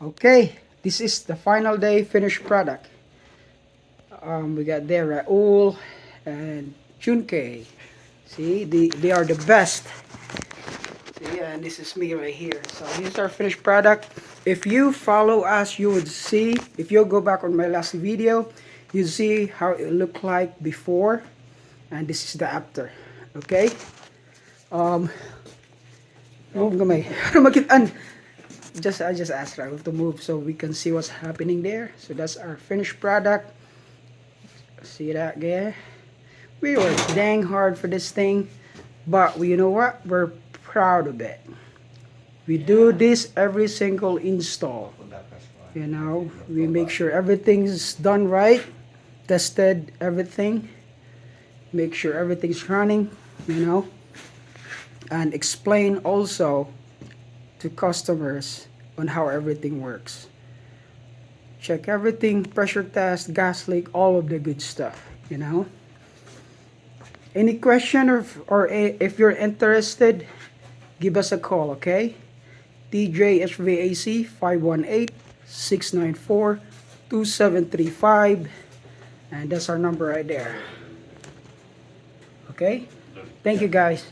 Okay, this is the final day finished product. We got there Raul and Junke. See, they are the best. See, and this is me right here. So this is our finished product. If you follow us, you would see, if you go back on my last video, you see how it looked like before, and this is the after. Okay. Move gamay. I just asked Raul to move so we can see what's happening there. So that's our finished product. See that, guy? We worked dang hard for this thing, but you know what? We're proud of it. We do this every single install. You know, we make sure everything's done right, tested everything, make sure everything's running, you know, and explain also to customers on how everything works. Check everything, pressure test, gas leak, all of the good stuff, you know. Any question or if you're interested, give us a call, okay? TJ HVAC 518-694-2735, and that's our number right there. Okay? Thank you guys.